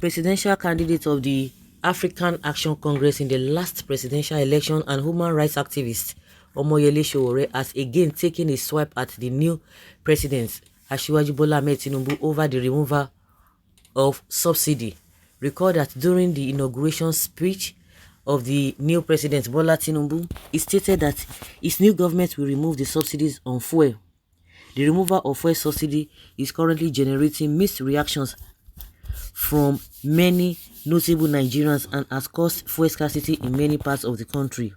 presidential candidate of the African Action Congress in the last presidential election and human rights activist Omoyele Sowore has again taken a swipe at the new president Asiwaju Bola Ahmed Tinubu over the removal of subsidy. Recall that during the inauguration speech of the new president Bola Tinubu, he stated that his new government will remove the subsidies on fuel. The removal of fuel subsidy is currently generating mixed reactions from many notable Nigerians and has caused fuel scarcity in many parts of the country.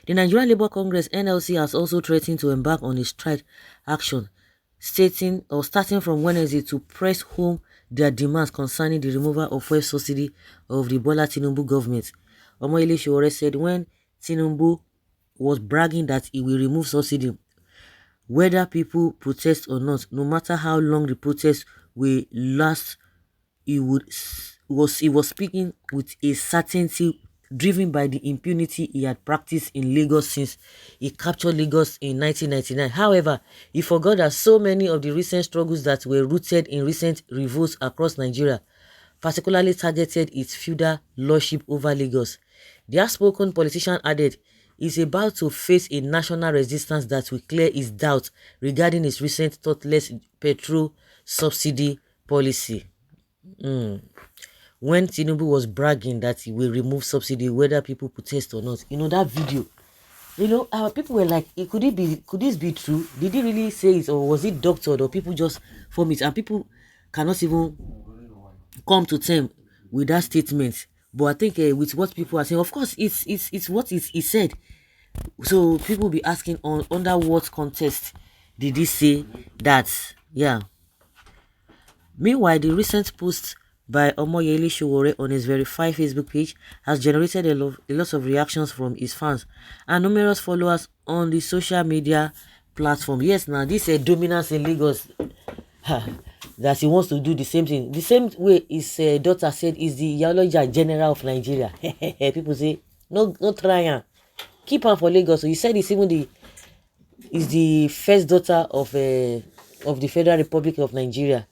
The Nigerian Labour Congress (NLC) has also threatened to embark on a strike action, starting from Wednesday to press home their demands concerning the removal of fuel subsidy of the Bola Tinubu government. Omoyele Sowore said when Tinubu was bragging that he will remove subsidy, whether people protest or not, no matter how long the protest will last, he was speaking with a certainty driven by the impunity he had practiced in Lagos since he captured Lagos in 1999. However, he forgot that so many of the recent struggles that were rooted in recent revolts across Nigeria particularly targeted its feudal lordship over Lagos. The outspoken politician added he's about to face a national resistance that will clear his doubts regarding his recent thoughtless petrol subsidy policy. When Tinubu was bragging that he will remove subsidy whether people protest or not, that video, people were like, could this be true? Did he really say it, or was it doctored, or people just form it? And people cannot even come to terms with that statement. But I think with what people are saying, of course it's what he said. So people be asking under what context did he say that? Yeah. Meanwhile, the recent post by Omoyele Sowore on his verified Facebook page has generated a lot of reactions from his fans and numerous followers on the social media platform. Yes, now this dominance in Lagos, that he wants to do the same thing. The same way his daughter said is the Yaloja General of Nigeria. People say, no try, keep her for Lagos. So he said it's even the first daughter of the Federal Republic of Nigeria.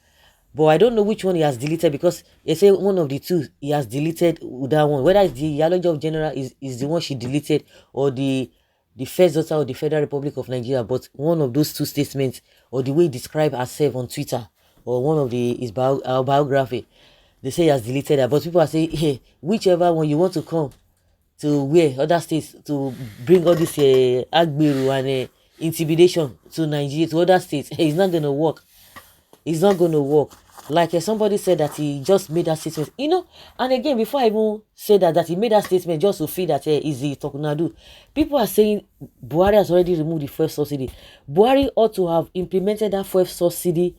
But I don't know which one he has deleted, because they say one of the two he has deleted that one. Whether it's the Yaloja of General is the one she deleted, or the first daughter of the Federal Republic of Nigeria. But one of those two statements, or the way he described herself on Twitter, or one of his biography, they say he has deleted that. But people are saying, hey, whichever one you want to come to where other states to bring all this agbiru and intimidation to Nigeria, to other states, it's not going to work. It's not going to work. Like somebody said that he just made that statement, and again, before I even say that he made that statement just to feel that is he Tokunadu, people are saying Buhari has already removed the fuel subsidy. Buhari ought to have implemented that fuel subsidy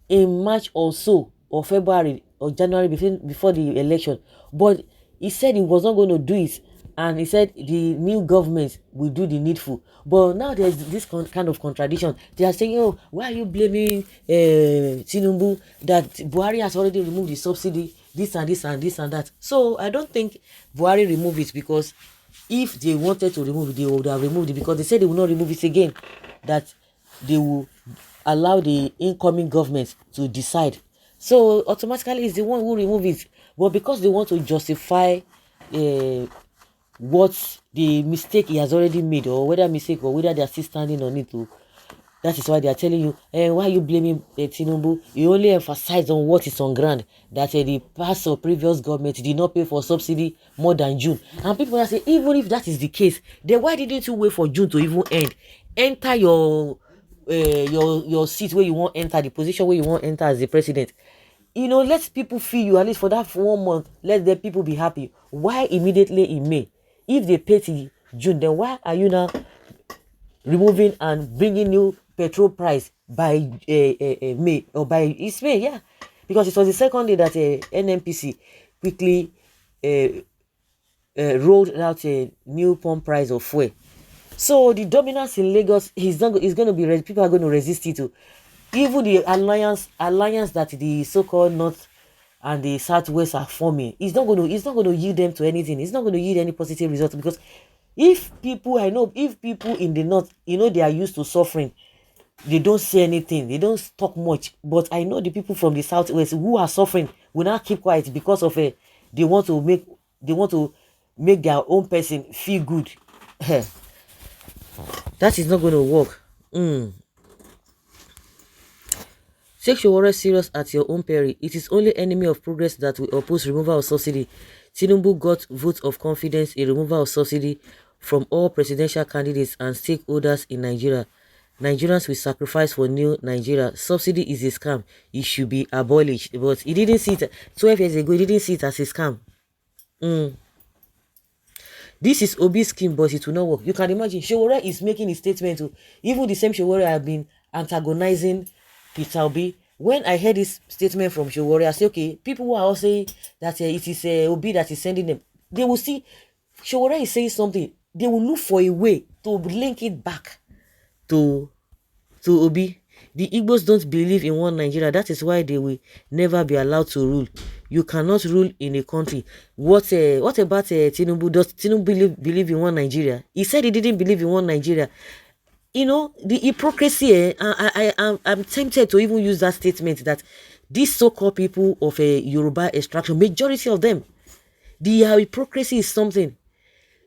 in March or so, or February or January before the election, but he said he was not going to do it, and he said the new government will do the needful. But now there's this kind of contradiction. They are saying, oh, why are you blaming Tinubu that Buhari has already removed the subsidy, this and this and this and that? So I don't think Buhari removed it, because if they wanted to remove it, they would have removed it, because they said they will not remove it again, that they will allow the incoming government to decide. So automatically it's the one who remove it. But because they want to justify what the mistake he has already made, or whether mistake or whether they are still standing on it, that is why they are telling you, why are you blaming Tinubu? You only emphasize on what is on ground, that the past or previous government did not pay for subsidy more than June. And people are saying, even if that is the case, then why didn't you wait for June to even end? Enter your seat where you want enter, the position where you want enter as the president. Let people feel you, at least for that 1 month. Let the people be happy. Why immediately in May? If they pay till June, then why are you now removing and bringing new petrol price by May, or by May? Yeah, because it was the second day that NNPC quickly rolled out a new pump price of fuel. So the dominance in Lagos is going to be, people are going to resist it too. Even the alliance that the so-called North and the Southwest are forming, it's not going to yield them to anything. It's not going to yield any positive result, because if people in the North, they are used to suffering, they don't say anything, they don't talk much. But I know the people from the Southwest who are suffering, will not keep quiet because of a they want to make their own person feel good. That is not going to work. Take Sowore serious at your own peril. It is only enemy of progress that will oppose removal of subsidy. Tinubu got vote of confidence in removal of subsidy from all presidential candidates and stakeholders in Nigeria. Nigerians will sacrifice for new Nigeria. Subsidy is a scam. It should be abolished. But he didn't see it 12 years ago. He didn't see it as a scam. This is Obi's scheme, but it will not work. You can imagine. Sowore is making a statement. Even the same Sowore have been antagonizing Peter Obi. When I heard this statement from Sowore, I say, okay, people who are all saying that it is Obi that is sending them, they will see Sowore is saying something. They will look for a way to link it back to Obi. The Igbos don't believe in one Nigeria. That is why they will never be allowed to rule. You cannot rule in a country. What about Tinubu? Does Tinubu believe in one Nigeria? He said he didn't believe in one Nigeria. You know, the hypocrisy, I'm tempted to even use that statement that these so-called people of a Yoruba extraction, majority of them, the hypocrisy is something.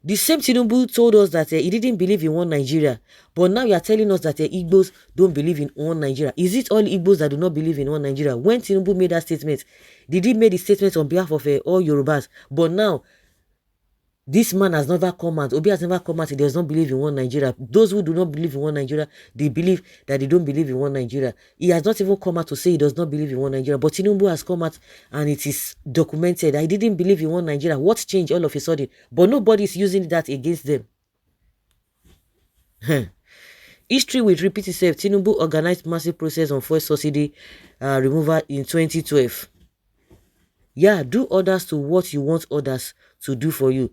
The same Tinubu told us that he didn't believe in one Nigeria, but now you are telling us that Igbos don't believe in one Nigeria. Is it all Igbos that do not believe in one Nigeria? When Tinubu made that statement, did he make the statement on behalf of all Yorubas? But now, this man has never come out. Obi has never come out. He does not believe in one Nigeria. Those who do not believe in one Nigeria, they believe that they don't believe in one Nigeria. He has not even come out to say he does not believe in one Nigeria. But Tinubu has come out and it is documented. I didn't believe in one Nigeria. What changed all of a sudden? But nobody is using that against them. History will repeat itself. Tinubu organized massive process on fuel subsidy removal in 2012. Yeah, do others to what you want others to do for you.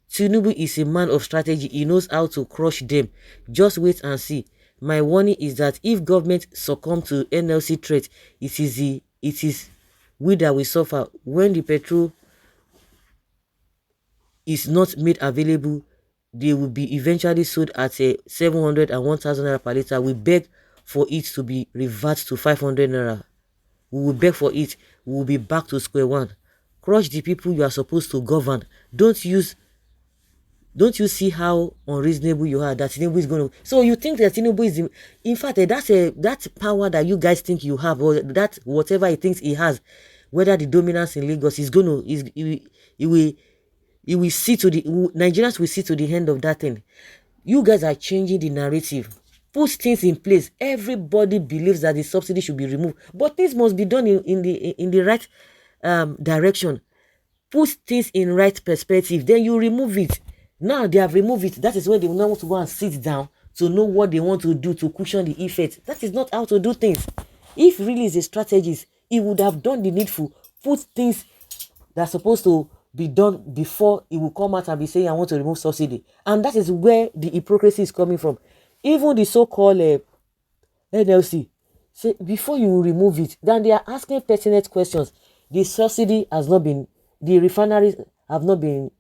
Tinubu is a man of strategy. He knows how to crush them. Just wait and see. My warning is that if government succumb to NLC threat, it is we that will suffer. When the petrol is not made available, they will be eventually sold at 700 and 1,000 naira per liter. We beg for it to be reversed to 500 naira. We will beg for it. We will be back to square one. Crush the people you are supposed to govern. Don't you see how unreasonable you are that Tinubu is going to... So you think that Tinubu is... In fact, that power that you guys think you have, or that whatever he thinks he has, whether the dominance in Lagos is going to... He will see to the... Nigerians will see to the end of that thing. You guys are changing the narrative. Put things in place. Everybody believes that the subsidy should be removed. But things must be done in the right direction. Put things in right perspective. Then you remove it. Now they have removed it. That is where they will not want to go and sit down to know what they want to do to cushion the effect. That is not how to do things. If really is a strategist, he would have done the needful. Put things that are supposed to be done before he will come out and be saying, I want to remove subsidy. And that is where the hypocrisy is coming from. Even the so-called NLC, say, before you remove it, then they are asking pertinent questions. The subsidy has not been, the refineries have not been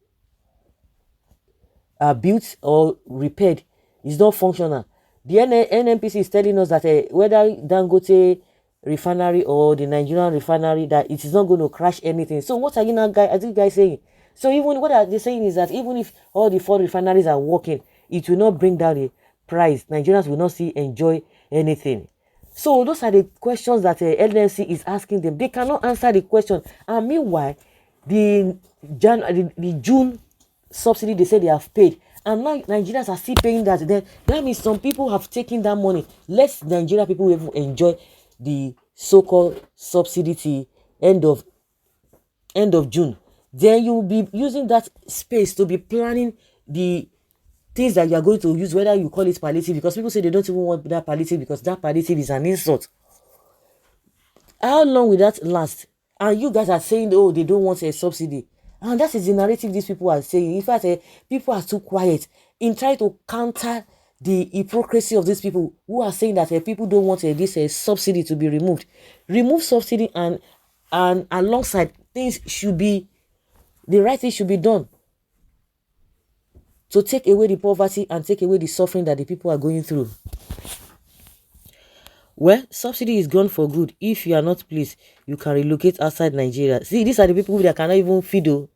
built or repaired. It's not functional. The NNPC is telling us that whether Dangote refinery or the Nigerian refinery, that it is not going to crash anything. So what are you guys saying? So even what are they saying is that even if all the 4 refineries are working, it will not bring down the price. Nigerians will not enjoy anything. So those are the questions that NNC is asking them. They cannot answer the question. And meanwhile, the June subsidy, they say they have paid, and now Nigerians are still paying that. Then that means some people have taken that money. Let Nigeria people even enjoy the so-called subsidy till end of June. Then you will be using that space to be planning the things that you are going to use, whether you call it palliative, because people say they don't even want that palliative because that palliative is an insult. How long will that last? And you guys are saying, oh, they don't want a subsidy. And that is the narrative these people are saying. In fact, people are too quiet in trying to counter the hypocrisy of these people who are saying that people don't want this subsidy to be removed. Remove subsidy, and alongside things should be, the right thing should be done to take away the poverty and take away the suffering that the people are going through. Well, subsidy is gone for good. If you are not pleased, you can relocate outside Nigeria. See, these are the people that cannot even feed. Oh.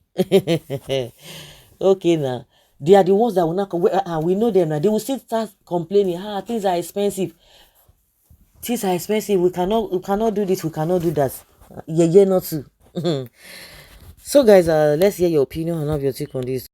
Okay, now they are the ones that will not. We know them now. They will still start complaining. Things are expensive. Things are expensive. We cannot do this. We cannot do that. Yeah, not to. So, guys, let's hear your opinion and have your take on this.